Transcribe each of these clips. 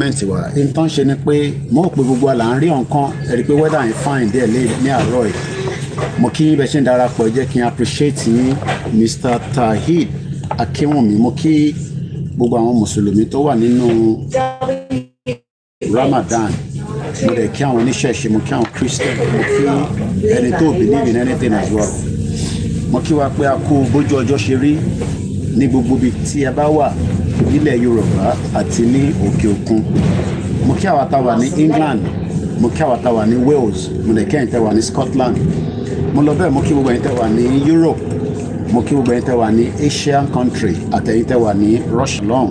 wa nǹkan ṣe ni pé mo pé gbogbo àlà ń rí nǹkan ẹ̀rí pé weather ń fine díẹ̀ lé ní àárọ̀ yìí mo kí bẹ́ẹ̀ ṣe ń darapọ̀ jẹ́ kí n appreciate yín Mr. Tahid Akínwùmí mo kí gbogbo àwọn mùsùlùmí tó wà nínú Ramadan mo dẹ̀ kí àwọn oníṣẹ̀ṣe mo kí àwọn Christian mo kí ẹni tó believe in anything as well mo kí wa pé a kú bójú ọjọ́ ṣe rí ní gbogbo ibi tí ẹ bá wà nílẹ̀ Yorùbá àti ní òkè òkun mo kí àwa tá wà ní England mo kí àwa tá wà ní Wales mo dẹ̀ kí ẹ̀yin tẹ́ wà ní Scotland mo lọ bẹ́ẹ̀ mo kí gbogbo ẹ̀yin tẹ́ wà ní Europe mo kí gbogbo ẹ̀yin tẹ́ wà ní Asian country àtẹ̀yin tẹ́ wà ní Russia long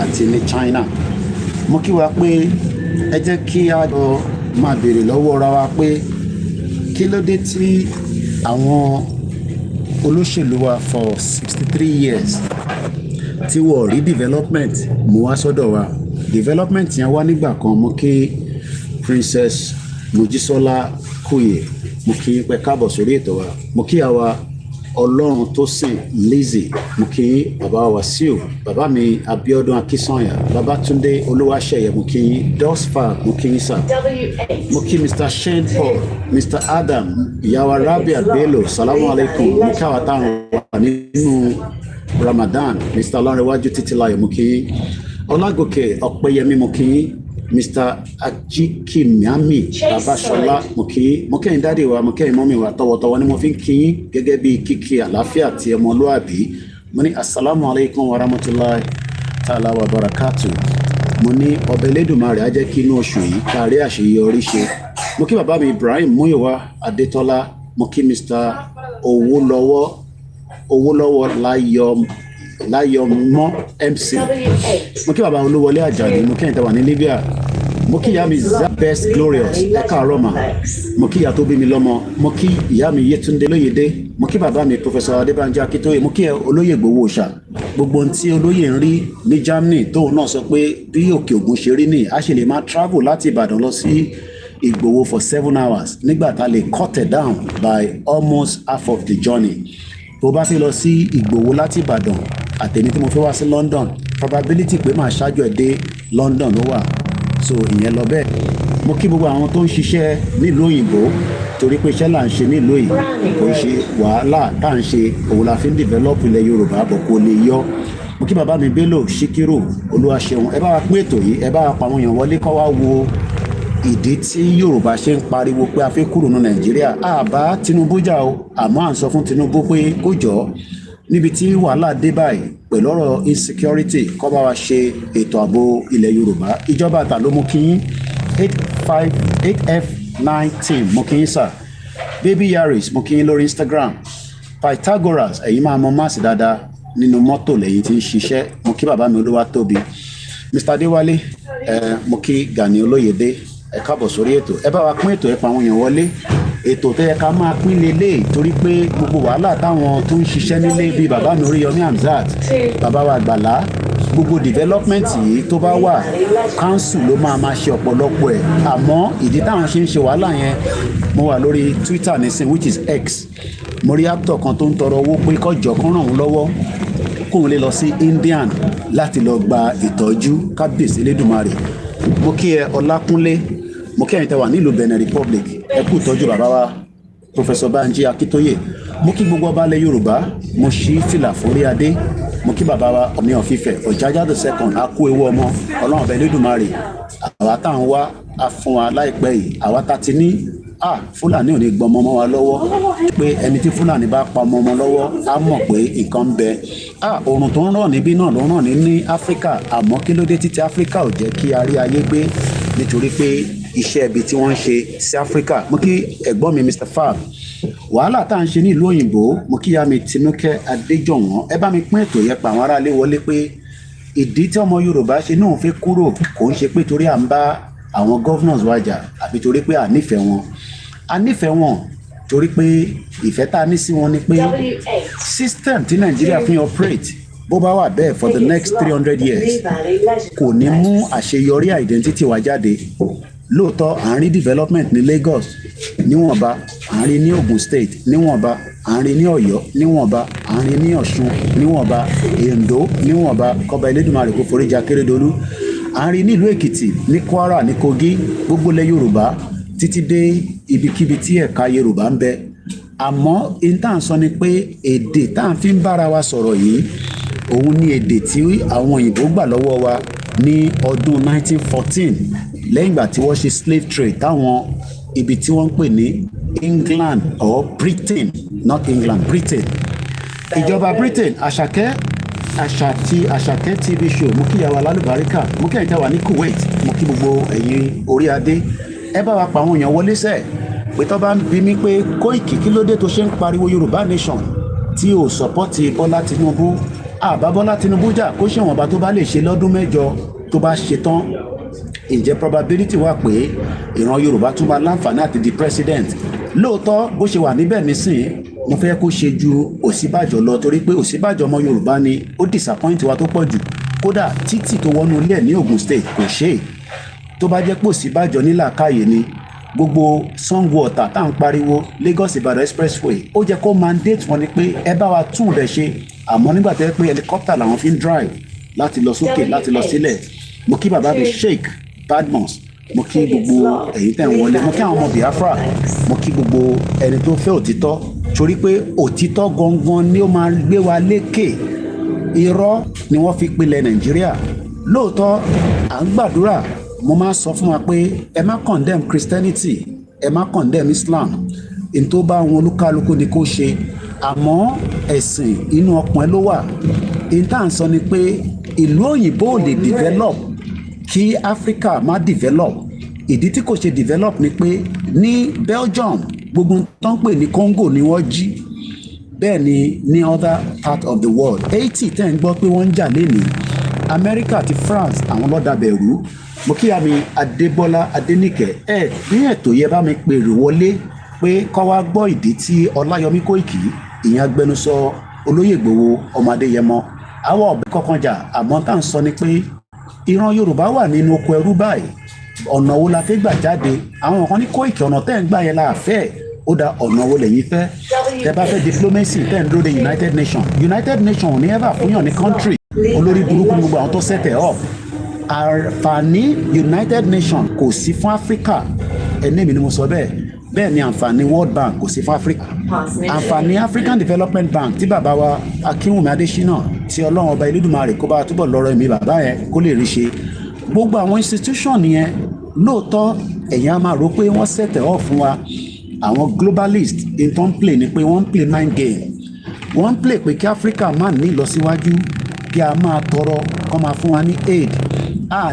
àti ní China mo kí wa pé ẹ jẹ́ kí a lọ máa béèrè lọ́wọ́ ra wa pé kí ló dé tí àwọn olóṣèlú wa for 63 years tí wọ́n rí development mú wá sọ́dọ̀ wa development yẹn wá nígbà kan mo kí Princess Mojísọ́lá Kúyè mo kí pé káàbọ̀ sórí ètò wa mo kí àwa Ọlọ́run tó sìn Lizzie mo kí bàbá Wàsíù bàbá mi Abíọ́dún Akínsànyà bàbá Túndé Olúwaṣeyẹ mo kí Dosfa mo kí sà mo kí Mr. Shane Paul Mr. Adam ìyàwó Rabia Bello salamu alaikum mo kí àwa táwọn wà nínú Ramadan Mr. Ọlọ́rẹ̀wájú Títílayọ̀ mo kí Ọlágòkè Ọpẹ́yẹmí mo kí Mr. Ajikimiami Babaṣọlá mo kí mo kẹ́yìn dáàdì wa mo kẹ́yìn mọ́mì wa tọwọ́tọwọ́ ni mo fi ń kí yín gẹ́gẹ́ bí kíkí àlàáfíà àti ọmọlúàbí mo ní assalamu alaikum wa rahmatullahi ta'ala wa barakatu mo ní ọbẹ̀ Elédùmarè á jẹ́ kí inú oṣù yìí kárí àṣeyọrí ṣe mo kí bàbá mi Ibrahim Múyìwá Adétọ́lá mo kí Mr. Owólọ́wọ́ Láyọ̀mọ́ MC mo kí bàbá Olúwọlé Àjàní mo kí ẹ̀yin tẹ́ wà ní Libya mo kí ìyá mi Best Glorious ẹ káàárọ̀ mà mo kí ìyá tó bí mi lọ́mọ mo kí ìyá mi Yétúndé Lóyèdé mo kí bàbá mi Professor Adébánjí Akíntóyè mo kí olóyè Ìgbòho Òòṣà gbogbo ohun tí olóyè ń rí ní Germany tóun náà sọ pé bí òkè ògùn ṣe rí ni a ṣe lè máa travel láti Ìbàdàn lọ sí Ìgbòho for 7 hours nígbà tá a lè cut it down by almost half of the journey tó bá fi lọ sí Ìgbòho láti Ìbàdàn àtẹ̀mí tí mo fẹ́ wá sí London probability pé máa ṣáájú ẹ̀ dé London ló wà so ìyẹn lọ bẹ́ẹ̀ mo kí gbogbo àwọn tó ń ṣiṣẹ́ nílùú òyìnbó torí pé iṣẹ́ là ń ṣe nílùú yìí kò ń ṣe wàhálà tá à ń ṣe òun la fi ń develop ilẹ̀ Yorùbá bọ̀ kò lè yọ mo kí bàbá mi Bello Síkírù Olúwaṣeun ẹ bá wa pín ètò yìí ẹ bá wa pa àwọn èèyàn wọlé kọ́ wá wo ìdí tí Yorùbá ṣe ń pariwo pé a fẹ́ kúrò ní Nàìjíríà àbá Tinubu jà o àmọ́ à ń sọ fún Tinubu pé kó jọ níbi tí wàhálà dé báyìí pẹ̀lú ọ̀rọ̀ insecurity kó bá wa ṣe ètò ààbò ilẹ̀ Yorùbá ìjọba àtà ló mú kí yín 8F19 mú kí yín sà Baby Yaris mú kí yín lórí Instagram Pythagoras ẹ̀yin máa mọ máàsì dáadáa nínú mọ́tò lẹ́yìn tí ń ṣiṣẹ́ mú kí bàbá mi Olúwatóbi Mr. Adéwálé mú kí Gani Olóyèdé ẹ káàbọ̀ sórí ètò ẹ bá wa pín ètò ẹ pa àwọn èèyàn wọlé ètò tó yẹ ká máa pín lélẹ̀ torí pé gbogbo wàhálà táwọn tó ń ṣiṣẹ́ nílé bíi bàbá mi Oríyọmí Hamzat bàbá wa Àgbàlá gbogbo development yìí tó bá wà council ló máa ṣe ọ̀pọ̀lọpọ̀ ẹ̀ àmọ́ ìdí táwọn ṣe ń ṣe wàhálà yẹn mo wà lórí Twitter nísìn which is X mo rí actor kan tó ń tọrọ owó pé kọjọ kan ràn wọ́n lọ́wọ́ kóun lè lọ sí Indian láti lọ gba ìtọ́jú kábíyèsí Elédùmarè mo kí ẹ Ọlákúnlé mo kí ẹ̀yin tẹ́ wà nílùú Benin Republic ẹ kú ìtọ́jú bàbá wa Professor Banji Akíntóyè mo kí gbogbo ọba ilẹ̀ Yorùbá mo ṣí fìlà forí adé mo kí bàbá wa Ọọ̀ni of Ifẹ̀ Ọ̀jájá the second a kú ewu ọmọ Ọlọ́run ọba Elédùmarè àwa tá à ń wá a fún wa láìpẹ́ yìí àwa tá ti ní Fúlàní ò ní gbọmọ mọ́ wa lọ́wọ́ pé ẹni tí Fúlàní bá pa ọmọ ọmọ lọ́wọ́ á mọ̀ pé nǹkan ń bẹ oòrùn tó ń ràn níbí náà ló ń ràn ní Áfíríkà àmọ́ kí ló dé títí Áfíríkà ò jẹ́ kí a rí ayé gbé nítorí pé iṣẹ́ ibi tí wọ́n ń ṣe sí Áfíríkà mo kí ẹ̀gbọ́n mi Mr. Fab wàhálà tá à ń ṣe ní ìlú òyìnbó mo kí ya mi Tinúkẹ́ Adéjọ̀wọ́n ẹ bá mi pín ètò yẹn pa àwọn aráalé wọlé pé ìdí tí ọmọ Yorùbá ṣe náà fẹ́ kúrò kò ń ṣe pé torí à ń bá àwọn governors wájà àbí torí pé à nífẹ̀ẹ́ wọn torí pé ìfẹ́ tá a ní sí wọn ni pé system tí Nàìjíríà fi operate bó bá wà bẹ́ẹ̀ for the next 300 years kò ní mú àṣeyọrí identity wa jáde lóòótọ́ à ń rí development ní Lagos níwọ̀nba à ń rí ní Ogun State níwọ̀nba à ń rí ní Ọ̀yọ́ níwọ̀nba à ń rí ní Ọ̀ṣun níwọ̀nba Oǹdó níwọ̀nba kọ́ba Elédùmarè kó foríjì Akérédolú à ń rí nílùú Èkìtì ní Kwara ní Kogi gbogbo ilẹ̀ Yorùbá títí dé ibikíbi tí ẹ̀ka Yorùbá ń bẹ àmọ́ in tá à ń sọ ni pé èdè tá à ń fi ń bára wa sọ̀rọ̀ yìí òun ni èdè tí àwọn òyìnbó gbà lọ́wọ́ wa ní ọdún 1914 lẹ́yìn ìgbà tí wọ́n ṣe slave trade táwọn ibi tí wọ́n ń pè ní England or Britain not England Britain ìjọba Britain Àṣàkẹ́ TV show mo kí ìyàwó alálùbáríkà mo kí ẹ̀yin tẹ́ wà ní Kuwait mo kí gbogbo ẹ̀yin orí adé ẹ bá wa pa àwọn èèyàn wọlé sẹ́ẹ̀ pé tó bá ń bi mí pé Koiki kí ló dé tó ṣe ń pariwo Yorùbá nation tí ò sọ́pọ́tì Bọ́lá Tinubu àbá Bọ́lá Tinubu jà kó ṣèwọ̀nba tó bá lè ṣe lọ́dún mẹ́jọ tó bá ṣe tán ǹjẹ́ probability wà pé ìran Yorùbá tún máa láǹfààní àti di president lóòótọ́ bó ṣe wà níbẹ̀ nísìnyí mo fẹ́ kó ṣe ju Ọ̀ṣínbàjò lọ torí pé Ọ̀ṣínbàjò ọmọ Yorùbá ni ó disappoint wa tó pọ̀ jù kódà títì tó wọnú ilé ẹ̀ ní Ogun State kò ṣe é tó bá jẹ́ pé Ọ̀ṣínbàjò ní làákàyè ni gbogbo Sango Ọ̀tà tá à ń pariwo Lagos Ìbàdàn expressway ó jẹ́ kó mandate wọn ni pé ẹ bá wa tún bẹ̀ ṣe àmọ́ nígbà tẹ́ pé helicopter làwọn fi ń drive láti lọ sókè láti lọ sílẹ̀ mo kí bàbá mi Sheikh Badmus mo kí gbogbo ẹ̀yin tẹ́ ń wọlé mo kí àwọn ọmọ Biafra mo kí gbogbo ẹni tó fẹ́ òtítọ́ torí pé òtítọ́ gangan ni ó máa gbé wa lékè irọ́ ni wọ́n fi pilẹ̀ Nàìjíríà lóòótọ́ à ń gbàdúrà mo máa sọ fún wa pé ẹ má condemn Christianity ẹ má condemn Islam n tó bá wọn olúkálukú ni kó ṣe àmọ́ ẹ̀sìn inú ọkàn ẹ ló wà n tá à ń sọ ni pé ìlú òyìnbó ò lè develop kí Africa má develop ìdí tí kò ṣe develop ni pé ní Belgium gbogbo tó ń pè ní Congo ni wọ́n jí bẹ́ẹ̀ ni ní other part of the world Haiti tẹ́ ń gbọ́ pé wọ́n ń jà lénìí America àti France àwọn lọ́dàbẹ̀rù mo kí àmì Adébọ́lá Adéníkẹ́ ní ètò yẹ bá mi pèrè wọlé pé kọ́ wá gbọ́ ìdí tí Ọláyọmí Kóìkì ìyẹn agbẹnusọ olóyè Ìgbòho ọmọ Adéyẹmọ àwọ̀ ọ̀bẹ kọ̀ọ̀kan jà àmọ́ tá à ń sọ ni pé ìran Yorùbá wà nínú oko ẹrú báyìí ọ̀nà wo la fẹ́ gbà jáde àwọn kan ní Kóìkì ọ̀nà tẹ́ ń gbà yẹn la fẹ́ ó da ọ̀nà wo lẹ́yìn fẹ́ tẹ́ bá fẹ́ diplomacy tẹ́ ń dúró de United Nations ò ní ever fúnyàn ní country olórí burúkú gbogbo àwọn tó set up àǹfààní United Nations kò sí fún Africa ẹni mi ni mo sọ bẹ́ẹ̀ ni àǹfààní World Bank kò sí fún Africa àǹfààní African Development Bank tí bàbá wa Akínwùmí Adésínà tí Ọlọ́run ọba Elédùmarè kó bá túbọ̀ lọ́rọ̀ ẹ̀mí bàbá yẹn kó lè rí ṣe gbogbo àwọn institution yẹn lóòótọ́ ẹ̀yin á máa rò pé wọ́n set up fún wa àwọn globalist in tó ń play ni pé wọ́n ń play mind game wọ́n ń play pé kí Africa má ní ìlọsíwájú kí a máa tọrọ kó máa fún wa ní aid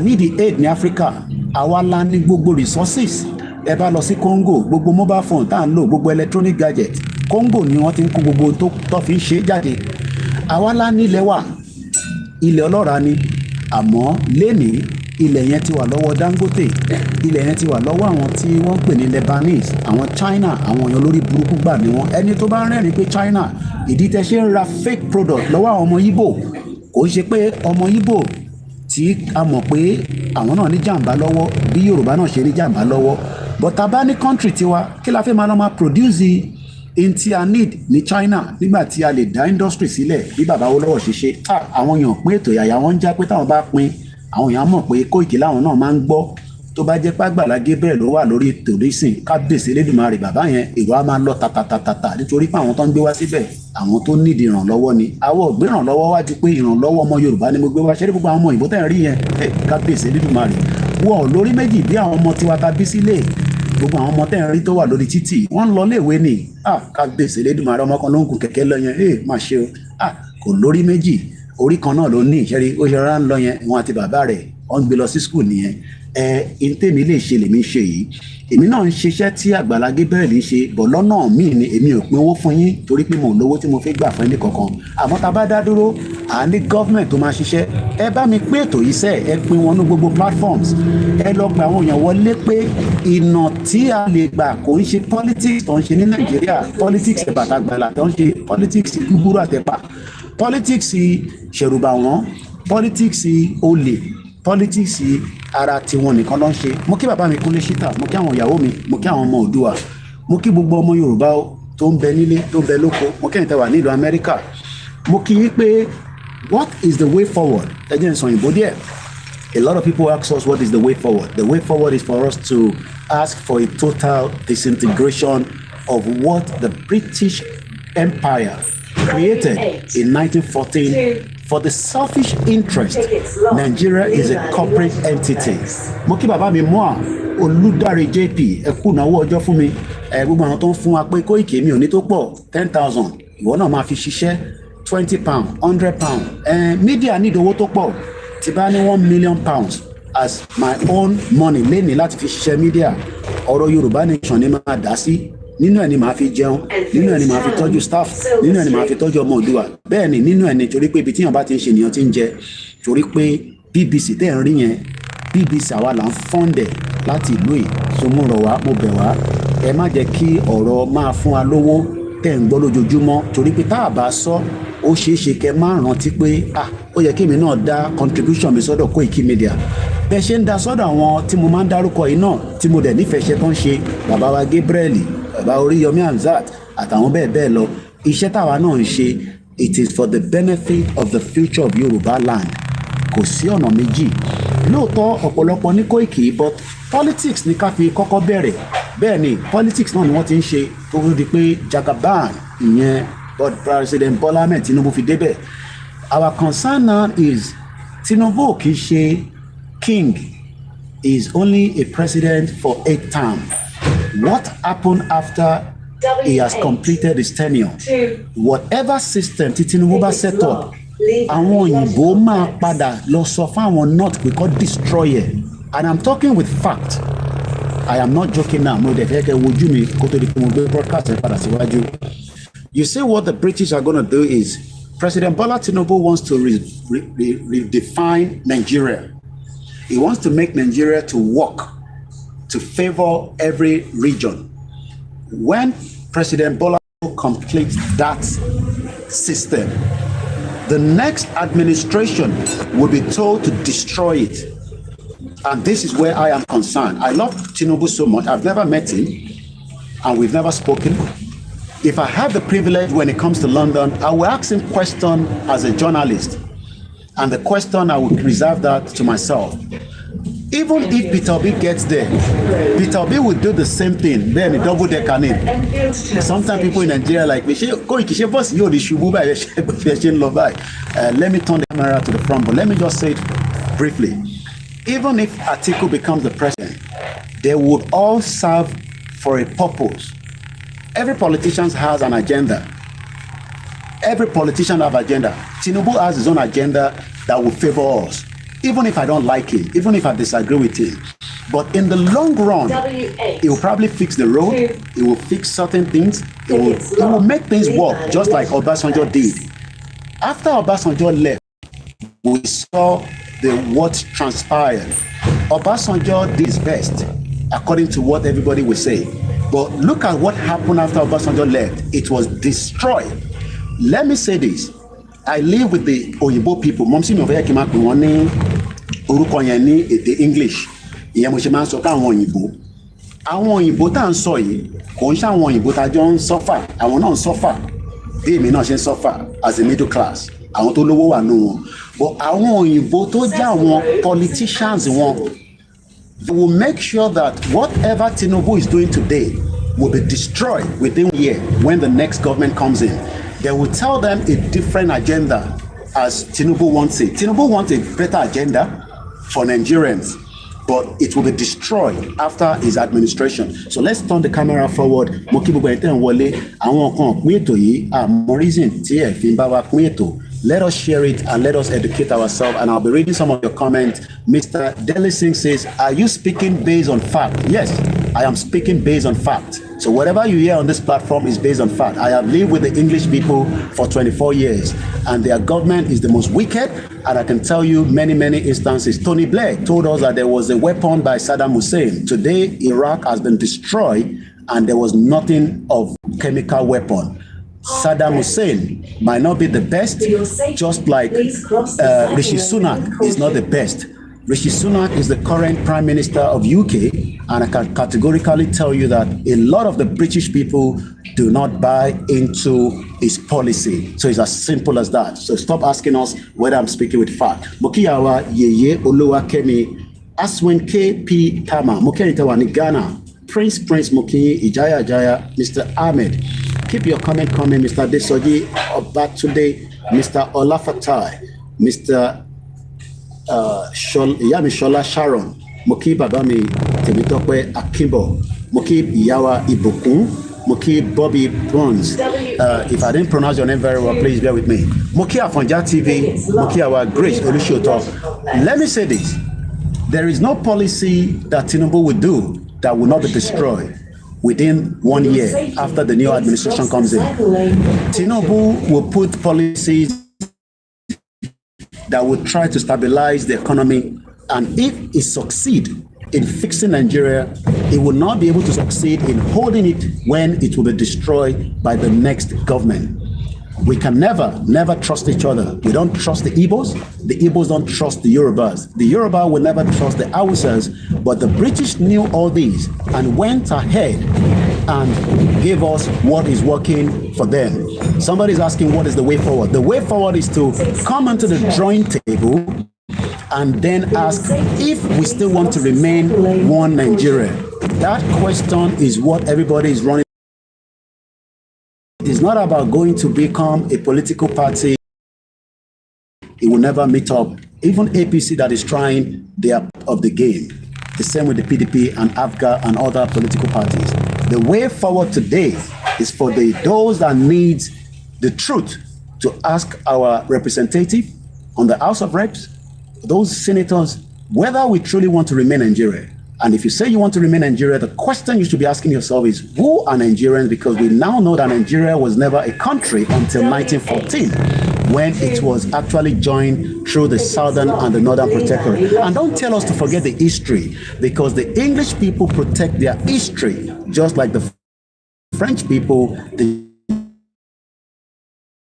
need aid ní Africa àwa la ní gbogbo resources ẹ bá lọ sí Congo gbogbo mobile phone tá à ń lò gbogbo electronic gadget Congo ni wọ́n ti ń kó gbogbo tó fi ń ṣe jáde àwa la ní ilẹ̀ wa ilẹ̀ ọlọ́ràá ni àmọ́ lénìí ilẹ̀ yẹn ti wà lọ́wọ́ Dangote ilẹ̀ yẹn ti wà lọ́wọ́ àwọn tí wọ́n ń pè ní Lebanese àwọn China àwọn èèyàn lórí burúkú gbà ní wọn ẹni tó bá rẹ́rìn pé China ìdí tẹ́ ṣe ń ra fake product lọ́wọ́ àwọn ọmọ Igbo kò ń ṣe pé ọmọ Igbo tí a mọ̀ pé àwọn náà ní jàǹbá lọ́wọ́ bí Yorùbá náà ṣe ní jàǹbá lọ́wọ́ but tá bá ní country tiwa kí la fẹ́ máa lọ máa produce in tí a need ní China nígbà tí a lè dá industry sílẹ̀ bí bàbá Awólọ́wọ̀ ṣe ṣe àwọn èèyàn pín ètò ìyàyà wọn ń já pé táwọn bá pín àwọn èèyàn mọ̀ pé Kóìkì láwọn náà máa ń gbọ́ tó bá jẹ́ pàgbàlá Gabriel ló wà lórí tòrísìn kábíyèsí Elédùmarè bàbá yẹn èrò á máa lọ tàtàtàtà nítorí pé àwọn tó ń gbé wá síbẹ̀ àwọn tó nídìí ìrànlọ́wọ́ ni àwọn ò gbé ìrànlọ́wọ́ wájú pé ìrànlọ́wọ́ ọmọ Yorùbá ni mo gbé wá ṣẹ́rí gbogbo àwọn ọmọ òyìnbó tẹ̀ ń rí yẹn kábíyèsí Elédùmarè wọ́n lórí méjì bí àwọn ọmọ tiwa ta bí sílé gbogbo àwọn ọmọ tẹ̀ ń rí tó wà lórí títì wọ́n ń lọ léèwé ni kábíyèsí Elédùmarè ọmọ kan ló ń gun kẹ̀kẹ́ lọ yẹn má ṣe o kò lórí méjì orí kan náà ló ní ìṣẹ́rí ó ṣe rárá ń lọ yẹn wọn àti bàbá rẹ̀ wọ́n ń gbé lọ sí skul nìyẹn ntẹ́mi lè ṣe lèmi ṣe yìí èmi náà ń ṣiṣẹ́ tí Àgbàlá Gabriel ń ṣe bọ̀ lọ́nà míì ni èmi ò pín owó fún yín torí pé mo lówó tí mo fi gbà fún ẹnì kankan àmọ́ tá a bá dá dúró à ní gọ́ọ̀mẹ̀ntì tó máa ṣiṣẹ́ ẹ bá mi pé ètò yìí sẹ́ ẹ pín wọn ní gbogbo platforms ẹ lọ gba àwọn èèyàn wọlé pé ìnà tí a lè gbà kò ń ṣe politics tó ń ṣe ní Nàìjíríà politics ẹ̀bàtàgbàlà tó ń ṣe politics gbúgbúrú àtẹ̀pà politics ṣèrùbà wọn politics olè politics ara tiwọn nìkan ló ń ṣe mo kí bàbá mi Kúnlé Ṣítà mo kí àwọn ìyàwó mi mo kí àwọn ọmọ Oòduà mo kí gbogbo ọmọ Yorùbá tó ń bẹ nílé tó ń bẹ lóko mo kí ẹ̀yin tẹ́ wà nílùú Amẹ́ríkà mo kí yín pé what is the way forward ẹ jẹ́ n sọ òyìnbó díẹ̀ A lot of people ask us what is the way forward. The way forward is for us to ask for a total disintegration of what the British Empire created in 1914 for the selfish interest. Nigeria is a corporate entity. Mo kí bàbá mi Moa Olùdarí JP ẹ kú náwó ọjọ́ fún mi. Gbogbo àwọn tó ń fún wa pé Koiki mi ò ní tó pọ̀ 10,000. Ìwọ náà máa fi ṣiṣẹ́ £20, £100. Media need owó tó pọ̀. Tí bá ní £1 million as my own money lẹ́ni láti fi ṣiṣẹ́ media. Ọ̀rọ̀ Yorùbá nation ni máa dá sí. Nínú ẹ̀ ni màá fi jẹun, nínú ẹ̀ ni màá fi tọ́jú staff, nínú ẹ̀ ni màá fi tọ́jú ọmọ Oòduà. Bẹ́ẹ̀ ni nínú ẹ̀ ni torí pé ibi tí èèyàn bá ti ń ṣe ènìyàn ti ń jẹ. Torí pé BBC tẹ́ ń rí yẹn, BBC àwa là ń fọ́ndẹ̀ láti ìlú yìí. So mo rọ̀ wá, mo bẹ̀ wá, ẹ má jẹ́ kí ọ̀rọ̀ máa fún wa lówó tẹ́ ń gbọ́ lójoojúmọ́. Torí pé tá a bá sọ, ó ṣeé ṣe kẹ́ máa rántí pé ó yẹ kí èmi náà dá contribution mi sọ́dọ̀ Koikimedia. Bẹ́ẹ̀ ṣe ń dá sọ́dọ̀ àwọn tí mo máa ń dárúkọ yìí náà tí mo dẹ̀ nífẹ̀ẹ́ ṣe tó ń ṣe bàbá wa Gabriel, bàbá Oríyọmí Hamzat àtàwọn bẹ́ẹ̀ bẹ́ẹ̀ lọ. Iṣẹ́ táwa náà ń ṣe, it is for the benefit of the future of Yorùbá land. Kò sí ọ̀nà méjì. Lóòótọ́ ọ̀pọ̀lọpọ̀ ní Koiki, but politics ní ká fi kọ́kọ́ bẹ̀rẹ̀. Bẹ́ẹ̀ ni politics náà ni wọ́n ti ń ṣe tó di pé Jagaban ìyẹn President Bola Ahmed Tinubu fi débẹ̀. Our concern now is Tinubu kì í ṣe king, is only a president for 8 terms. What happened after he has completed his tenure? Whatever system tí Tinubu bá set up, àwọn òyìnbó máa padà lọ sọ fún àwọn north pé kó destroy it. And I'm talking with fact. I am not joking now. Mo dẹ̀ fẹ́ kẹ́ wojú mi kó tó di pé mo gbé broadcast ẹ̀ padà síwájú. You see what the British are going to do is President Bola Tinubu wants to redefine Nigeria. He wants to make Nigeria to work to favor every region. When President Bola completes that system, the next administration will be told to destroy it. And this is where I am concerned. I love Tinubu so much. I've never met him and we've never spoken. If I have the privilege when it comes to London, I will ask him question as a journalist. And the question, I will reserve that to myself. Even if Peter Obi gets there, Peter Obi will do the same thing. Then a double decker in. Sometimes people in Nigeria like me, let me turn the camera to the front, but let me just say it briefly. Even if Atiku becomes the president, they would all serve for a purpose. Every politician has an agenda. Every politician has an agenda. Tinubu has his own agenda that will favor us. Even if I don't like him, even if I disagree with him. But in the long run, he will probably fix the road, he will fix certain things, he will make things work, just like Obasanjo did. After Obasanjo left, we saw what transpired. Obasanjo did his best, according to what everybody will say. But look at what happened after Obasanjo left. It was destroyed. Let me say this. I live with the Oyibo people. Momsi mi ọ̀fẹ́ kí n máa pè wọ́n ní orúkọ yẹn ní èdè English. Ìyẹn mo ṣe máa ń sọ káwọn Òyìnbó. Àwọn Òyìnbó tá à ń sọ yìí kò ń ṣe àwọn Òyìnbó tá a jọ ń suffer. Àwọn náà ń suffer. Bí èmi náà ṣe ń suffer as a middle class. Àwọn tó lówó wà nù wọn. But àwọn Òyìnbó tó jẹ́ àwọn politicians wọn, they will make sure that whatever Tinubu is doing today will be destroyed within a year when the next government comes in. They will tell them a different agenda as Tinubu wants it. Tinubu wants a better agenda for Nigerians, but it will be destroyed after his administration. So let's turn the camera forward. Mo kí gbogbo ẹ̀yin tẹ́ ń wọlé, àwọn kan pín ètò yìí, àmọ́ reason tí ẹ fi ń bá wa pín ètò. Let us share it and let us educate ourselves. And I'll be reading some of your comments. Mr. Deli Singh says, are you speaking based on fact? Yes, I am speaking based on fact. So whatever you hear on this platform is based on fact. I have lived with the English people for 24 years and their government is the most wicked. And I can tell you many, many instances. Tony Blair told us that there was a weapon by Saddam Hussein. Today, Iraq has been destroyed and there was nothing of chemical weapon. Saddam Hussein might not be the best, just like Rishi Sunak is not the best. Rishi Sunak is the current Prime Minister of UK, and I can categorically tell you that a lot of the British people do not buy into his policy. So it's as simple as that. So stop asking us whether I'm speaking with fact. Mokiyawa Yeye Oluwakemi Aswin K.P. Tama Mokenitawa ni Ghana Prince Mokinyi Ijaya Mr. Ahmed. Keep your comment coming, Mr. Desoji Obatunde, Mr. Olafatai, Mr. Yamishola Sharon, Moki Babami Temitope Akimbo, Moki Yawa Ibukun, Moki Bobby Bronze. If I didn't pronounce your name very well, please bear with me. Moki Afonja TV, Moki Awa Grace Olushoto. Let me say this. There is no policy that Tinubu will do that will not be destroyed within 1 year after the new administration comes in. Tinubu will put policies that will try to stabilize the economy, and if it succeeds in fixing Nigeria, it will not be able to succeed in holding it when it will be destroyed by the next government. We can never trust each other. We don't trust the Igbos don't trust the Yorubas. The Yoruba will never trust the Hausas, but the British knew all these and went ahead and gave us what is working for them. Somebody's asking what is the way forward. The way forward is to come onto the drawing table and then ask if we still want to remain one Nigeria. That question is what everybody is running. It's not about going to become a political party. It will never meet up. Even APC that is trying, they are of the game. The same with the PDP and AFGA and other political parties. The way forward today is for those that need the truth to ask our representative on the House of Reps, those senators, whether we truly want to remain Nigeria. And if you say you want to remain Nigeria, the question you should be asking yourself is, who are Nigerians? Because we now know that Nigeria was never a country until 1914, when it was actually joined through the Southern and the Northern Protectorate. And don't tell us to forget the history, because the English people protect their history, just like the French people, the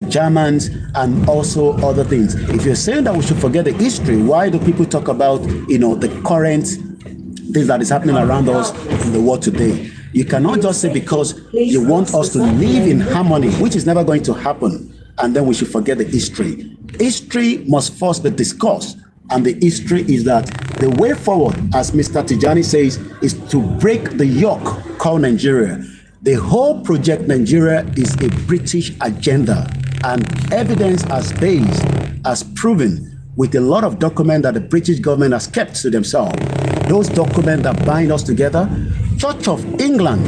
Germans, and also other things. If you're saying that we should forget the history, why do people talk about, the current things that is happening around us in the world today? You cannot just say because you want us to live in harmony, which is never going to happen, and then we should forget the history. History must first be discussed, and the history is that the way forward, as Mr. Tijani says, is to break the yoke called Nigeria. The whole project Nigeria is a British agenda, and evidence has proven with a lot of documents that the British government has kept to themselves. Those documents that bind us together. Church of England.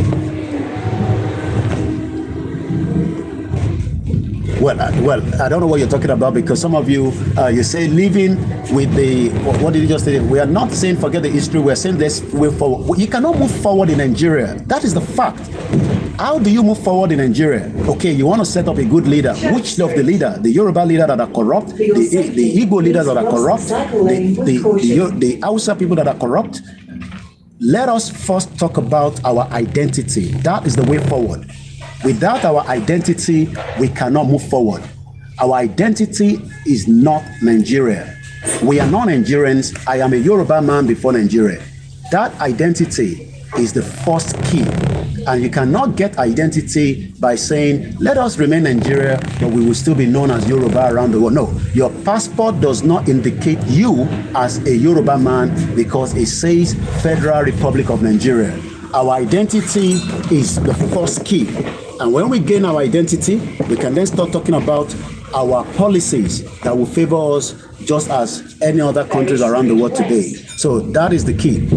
Well, I don't know what you're talking about, because some of you, you say living with the, what did you just say? We are not saying forget the history, we're saying let's move forward. You cannot move forward in Nigeria. That is the fact. How do you move forward in Nigeria? Okay, you want to set up a good leader. Which of the leader? The Yoruba leader that are corrupt, the Igbo leaders that are corrupt, the Hausa people that are corrupt. Let us first talk about our identity. That is the way forward. Without our identity, we cannot move forward. Our identity is not Nigeria. We are not Nigerians. I am a Yoruba man before Nigeria. That identity is the first key. And you cannot get identity by saying, let us remain Nigeria, but we will still be known as Yoruba around the world. No, your passport does not indicate you as a Yoruba man because it says Federal Republic of Nigeria. Our identity is the first key. And when we gain our identity, we can then start talking about our policies that will favor us just as any other countries around the world today. So that is the key.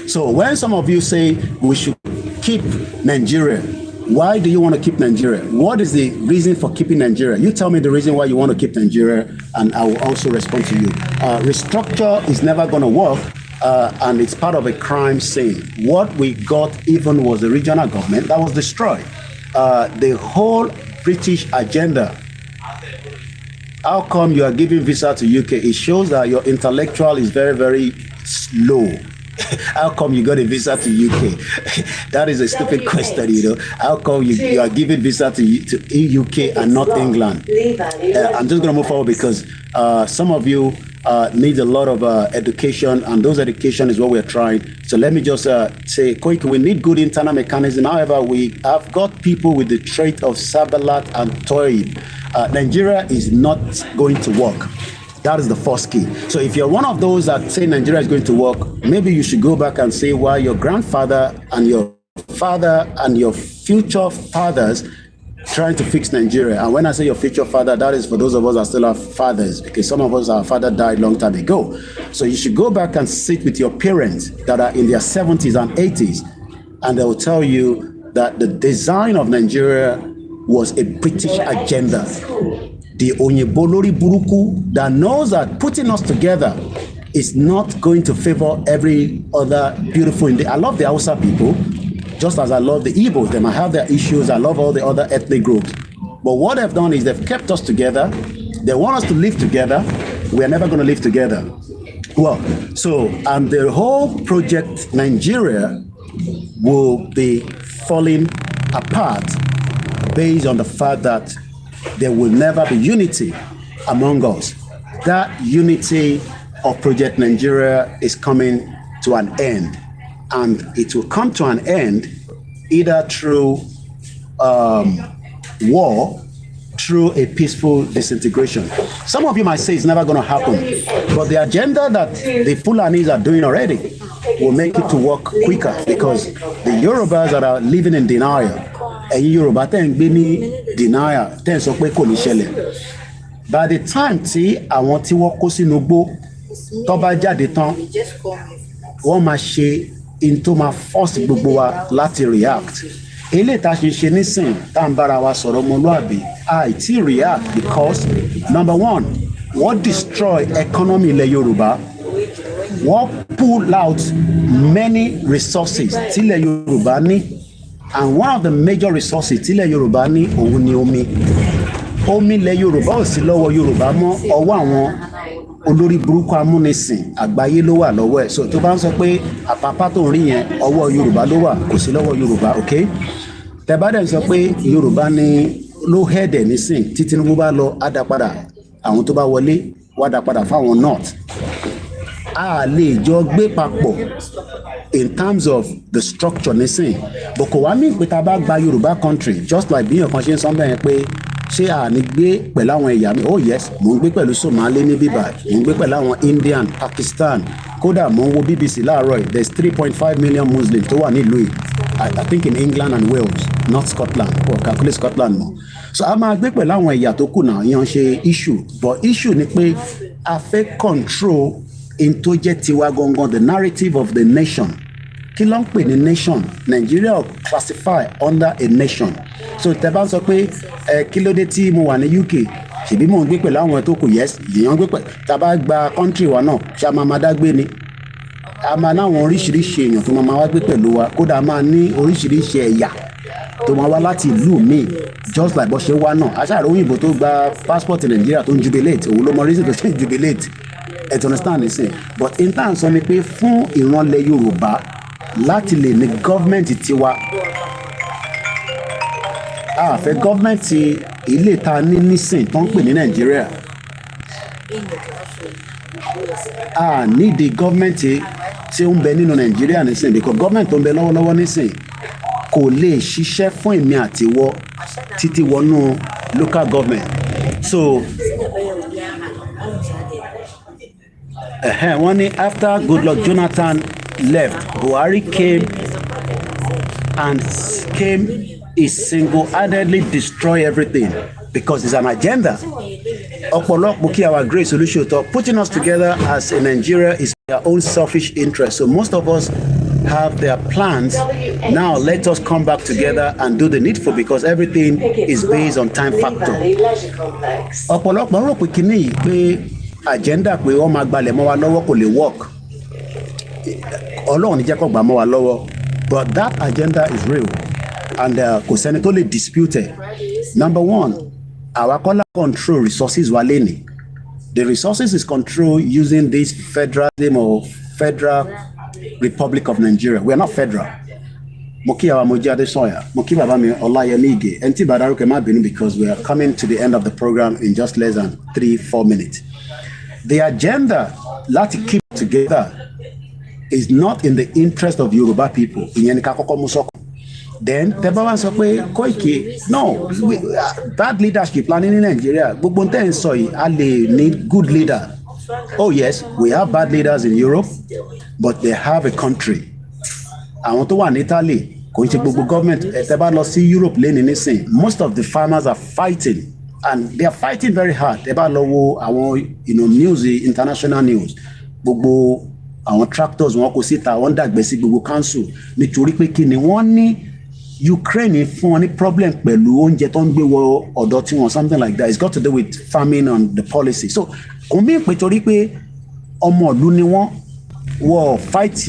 So when some of you say we should keep Nigeria, why do you want to keep Nigeria? What is the reason for keeping Nigeria? You tell me the reason why you want to keep Nigeria, and I will also respond to you. Restructure is never going to work, and it's part of a crime scene. What we got even was the regional government that was destroyed. The whole British agenda. How come you are giving visa to UK? It shows that your intellectual is very, very slow. How come you got a visa to UK? That is a stupid question, How come you are giving visa to UK and not England? I'm just going to move forward because some of you needs a lot of education, and those education is what we're trying. So let me just say, Koiki, we need good internal mechanism. However, we have got people with the trait of Sabalat and Toib. Nigeria is not going to work. That is the first key. So if you're one of those that say Nigeria is going to work, maybe you should go back and say why your grandfather and your father and your future fathers trying to fix Nigeria. And when I say your future father, that is for those of us that still have fathers, because some of us, our father died long time ago. So you should go back and sit with your parents that are in their 70s and 80s, and they will tell you that the design of Nigeria was a British agenda. The Onyebolori Buruku that knows that putting us together is not going to favor every other beautiful India. I love the Hausa people, just as I love the Igbos. They might have their issues. I love all the other ethnic groups. But what they've done is they've kept us together. They want us to live together. We are never going to live together. Well, so, and the whole project Nigeria will be falling apart based on the fact that there will never be unity among us. That unity of Project Nigeria is coming to an end. And it will come to an end either through war, through a peaceful disintegration. Some of you might say it's never going to happen, but the agenda that the Fulanis are doing already will make it to work quicker, because the Yorubas that are living in denial, Yoruba denial, by the time I want to work tó bá jáde tán, wọ́n máa ṣe into máa force gbogbo wa láti react. Eléyìí tá a ṣe nísìn tá ń bára wa sọ̀rọ̀ ọmọlúàbí, àìtí react because number one, wọ́n destroy economy ilẹ̀ Yorùbá, wọ́n pull out many resources tílẹ̀ Yorùbá ní, and one of the major resources tílẹ̀ Yorùbá ní òun ni omi. Omi ilẹ̀ Yorùbá ò sí lọ́wọ́ Yorùbá mọ́, ọwọ́ àwọn olórí burúkú amúnisìn àgbáyé ló wà lọ́wọ́ ẹ̀. So tó bá ń sọ pé àpapá tó ń rí yẹn ọwọ́ Yorùbá ló wà, kò sí lọ́wọ́ Yorùbá, ok? Tẹ́ bá dẹ̀ sọ pé Yorùbá ni ló hẹ́ẹ̀dẹ̀ nísìn tí Tinubu bá lọ á dá padà, àwọn tó bá wọlé wá dá padà fáwọn north. A lè jọ gbé papọ̀ in terms of the structure nísìn, but kò wá mí pé tá a bá gba Yorùbá country just like bí èèyàn kan ṣe ń sọ bẹ́ẹ̀ yẹn pé ṣé à ní gbé pẹ̀lú àwọn ẹ̀yà mi? Oh yes, mò ń gbé pẹ̀lú Somali ní bíbá, mò ń gbé pẹ̀lú àwọn Indian, Pakistan, kódà mò ń wo BBC láàárọ̀ yìí, there's 3.5 million Muslims tó wà nílùú yìí, I think in England and Wales, not Scotland, or calculate Scotland mọ́. So a máa gbé pẹ̀lú àwọn ẹ̀yà tó kù náà, ìyẹn ṣe issue, but issue ni pé a fẹ́ control in tó jẹ́ tiwa gangan, the narrative of the nation. Kí ló ń pè ní nation? Nigeria classify under a nation. So tẹ́ bá sọ pé kí ló dé tí mo wà ní UK, ṣèbí mò ń gbé pẹ̀lú àwọn tó kù, yes, èèyàn gbé pẹ̀lú, tá a bá gba country wa náà ṣé a máa dá gbé ni? A máa láwọn oríṣiríṣi èèyàn tó máa wá gbé pẹ̀lú wa, kódà máa ní oríṣiríṣi ẹ̀yà tó máa wá láti ìlú míì, just like bó ṣe wá náà. Aṣáájú òyìnbó tó gba passport Nigeria tó ń jubilate, òun ló mọ reason tó ṣe ń jubilate, ẹ ti understand nísìn. But in terms sọ ni pé fún ìrànlẹ̀ Yorùbá láti lè ní gọ́ọ̀mẹ̀ntì tiwa, a fẹ́ gọ́ọ̀mẹ̀ntì ilé ta ní nísìn tó ń pè ní Nàìjíríà. A nídìí gọ́ọ̀mẹ̀ntì tí ó ń bẹ nínú Nàìjíríà nísìn, because gọ́ọ̀mẹ̀ntì tó ń bẹ lọ́wọ́lọ́wọ́ nísìn kò lè ṣiṣẹ́ fún èmi àtiwọ́ títí wọnú local government. So wọ́n ní after Goodluck Jonathan left, Buhari came he single-handedly destroy everything because it's an agenda. Ọ̀pọ̀lọpọ̀ kí our great solution to putting us together as a Nigeria is their own selfish interest. So most of us have their plans. Now let us come back together and do the needful, because everything is based on time factor. Ọ̀pọ̀lọpọ̀ rò pé kíní pé agenda pé wọ́n máa gbalẹ̀ mọ́ wa lọ́wọ́ kò lè work. Ọlọ́run ní jẹ́ kó gbà mọ́ wa lọ́wọ́, but that agenda is real, and kò sẹ́ni tó lè dispute it. Number one, our color control resources wa lẹ́ni. The resources is controlled using this federalism or Federal Republic of Nigeria. We are not federal. Mo kí àwa Mojí Adésanya, mo kí bàbá mi Ọláyẹmí Ìgè, ẹni tí ìbàdàn rúkẹ má bínú because we are coming to the end of the program in just less than 3-4 minutes. The agenda, láti keep together, is not in the interest of Yoruba people. Ìyẹn ni ká kọ́kọ́ mú sọ́kàn. Then tẹ́ bá wá sọ pé Koiki, no, bad leadership planning in Nigeria. Gbogbo tẹ́ ń sọ yìí, a lè need good leader. Oh yes, we have bad leaders in Europe, but they have a country. Àwọn tó wà ní Italy, kò ń ṣe gbogbo government. Tẹ́ bá lọ sí Europe lẹ́ni nísìn, most of the farmers are fighting. And they are fighting very hard. Tẹ́ bá lọ wo àwọn news, international news, gbogbo àwọn tractors wọn kò síta, wọ́n dàgbẹ́ sí gbogbo council nítorí pé kí ni wọ́n ní Ukraine fún wọn ní problem pẹ̀lú oúnjẹ tó ń gbé wọ ọ̀dọ̀ tí wọ́n, something like that. It's got to do with farming and the policy. So kò mí pé torí pé ọmọ ìlú ni wọ́n fight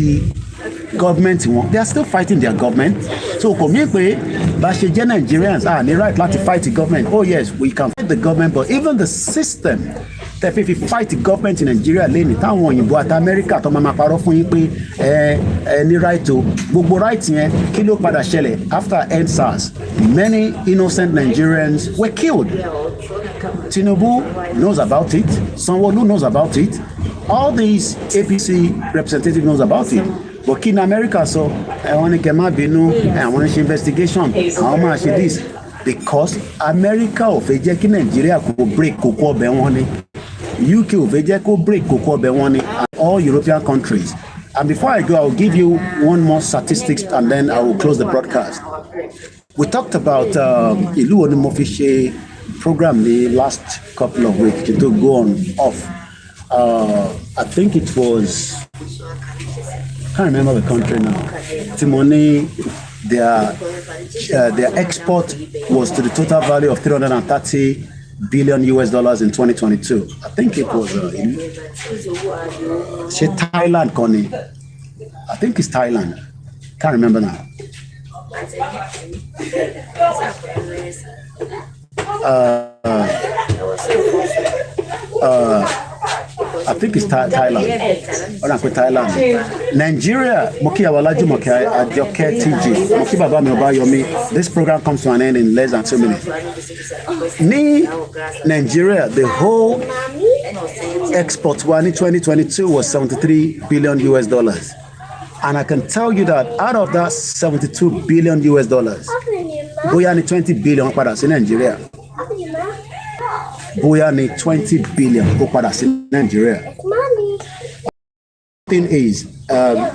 government wọn, they are still fighting their government. So kò mí pé bá ṣe jẹ́ Nigerians ní right láti fight the government. Oh yes, we can fight the government, but even the system tẹ́ fi fight the government in Nigeria lẹ́ni táwọn òyìnbó àti America tó máa parọ́ fún yín pé ní right o gbogbo right yẹn kí ló padà ṣẹlẹ̀ after EndSARS many innocent Nigerians were killed. Tinubu knows about it, Sanwo-Olu knows about it, all these APC representatives knows about it. But kí ni America sọ àwọn ní kẹ́ má bínú àwọn ṣe investigation àwọn máa ṣe this because America ò fẹ́ jẹ́ kí Nigeria kó break kókó ọbẹ̀ wọn ni. UK ò fẹ́ jẹ́ kó break kókó ọbẹ̀ wọn ni, and all European countries. And before I go, I will give you one more statistics and then I will close the broadcast. We talked about ìlú wo ni mo fi ṣe program the last couple of weeks to go on off. I think it was, I can't remember the country now. Timoni, their export was to the total value of 330 billion US dollars in 2022. I think it was Thailand, Connie. I think it's Thailand. Can't remember now. I think it's Thailand. Thailand. Nigeria, Moki Awalaju Moki Ajoke TG. Moki Baba mi Obayomi. This program comes to an end in less than 2 minutes. Nigeria, the whole export one in 2022 was 73 billion US dollars. And I can tell you that out of that 72 billion US dollars, bóyá ní 20 billion padà sí Nigeria. Bóyá ní 20 billion kó padà sí Nigeria. Thing is,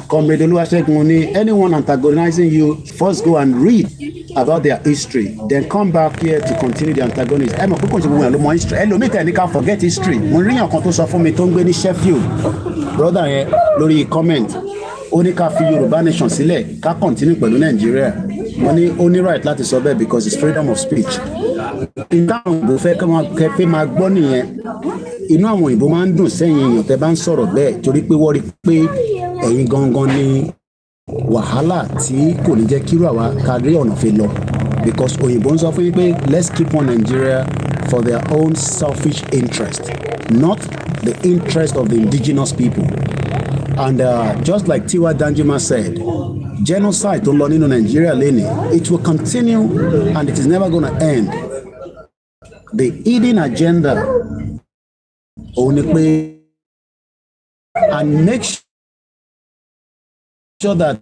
Comrade Oluwasegun, anyone antagonizing you, first go and read about their history, then come back here to continue the antagonism. Ẹ mọ̀ pé kò tí mo wọ̀nyàn ló mọ history. Ẹlòmíì ní ká forget history. Mo rí yàn kan tó sọ fún mi tó ń gbé ní Sheffield. Brother yẹn lórí comment. Ó ní ká fi Yorùbá nation sílẹ̀ ká continue pẹ̀lú Nigeria. Wọ́n ní ó ní right láti sọ bẹ́ẹ̀ because it's freedom of speech. Ìdáhùn ìbò fẹ́ kẹfẹ́ máa gbọ́ nìyẹn. Inú àwọn òyìnbó máa ń dùn sẹ́yìn èèyàn tẹ́ bá ń sọ̀rọ̀ bẹ́ẹ̀ torí pé wọ́n rí pé ẹ̀yin gangan ni wàhálà tí kò ní jẹ́ kírú àwa kárí ọ̀nà fi lọ. Because òyìnbó ń sọ fún yín pé let's keep on Nigeria for their own selfish interest, not the interest of the indigenous people. And just like Tiwa Danjuma said, genocide tó lọ nínú Nigeria lẹ́ni, it will continue and it is never going to end. The hidden agenda òun ni pé and make sure that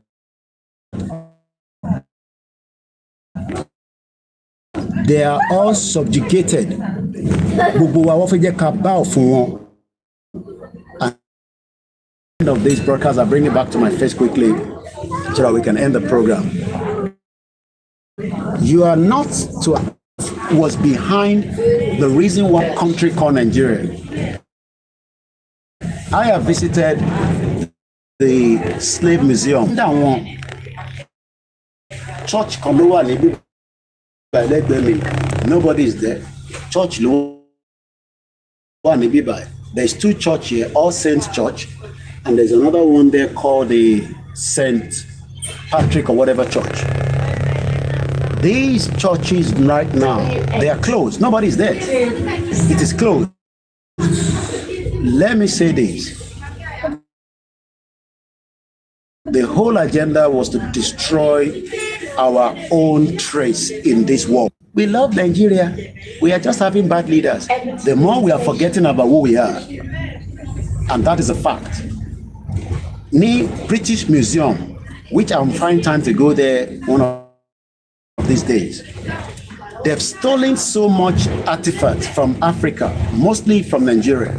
they are all subjugated. Gbogbo wa wọ́n fẹ́ jẹ́ ká bow fún wọn. End of this broadcast, I'll bring it back to my face quickly so that we can end the program. You are not to was behind the reason why country called Nigeria. I have visited the slave museum. Church kan ló wà níbí báyìí lẹ́gbẹ̀ẹ́ mi. Nobody is there. Church ló wà níbí báyìí. There's two church here, All Saints Church. And there's another one there called the St. Patrick or whatever church. These churches right now, they are closed. Nobody's there. It is closed. Let me say this. The whole agenda was to destroy our own trace in this world. We love Nigeria. We are just having bad leaders. The more we are forgetting about who we are, And that is a fact. Ní British Museum, which I'm finding time to go there one of these days, they've stolen so much artifacts from Africa, mostly from Nigeria,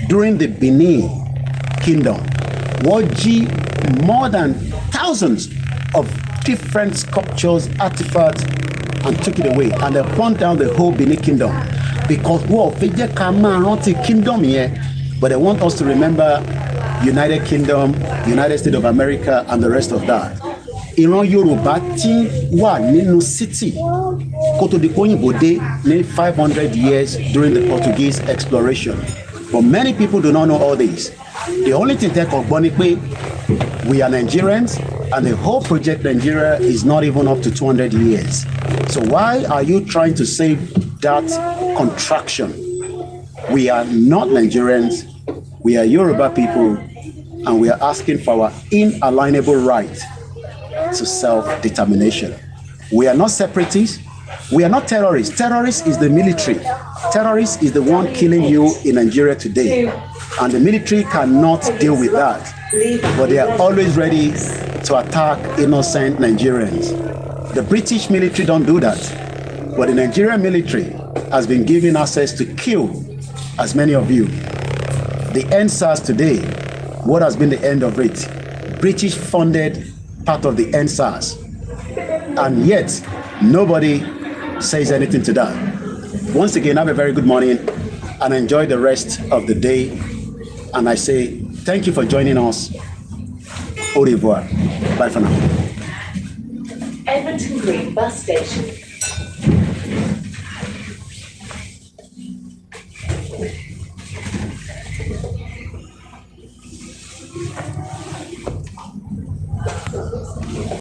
during the Benin Kingdom. Wọ́n jí more than thousands of different sculptures, artifacts, and took it away. And they burnt down the whole Benin Kingdom. Because wọ́n fẹ́ jẹ́ ká máa rántí kingdom yẹn, but they want us to remember United Kingdom, United States of America, and the rest of that. Ìran Yorùbá tí wà nínú city kó tó di pé òyìnbó dé ní 500 years during the Portuguese exploration. But many people do not know all this. The only thing they can gbọ́ ni pé we are Nigerians, and the whole project Nigeria is not even up to 200 years. So why are you trying to save that contraction? We are not Nigerians, we are Yoruba people, and we are asking for our inalienable right to self-determination. We are not separatists, we are not terrorists. Terrorists is the military. Terrorists is the one killing you in Nigeria today. And the military cannot deal with that. But they are always ready to attack innocent Nigerians. The British military don't do that. But the Nigerian military has been given access to kill as many of you. The NSAS today, what has been the end of it? British funded part of the NSAS. And yet, nobody says anything to that. Once again, have a very good morning and enjoy the rest of the day. And I say, thank you for joining us. Au revoir. Bye for now. Edmonton Green Bus Station.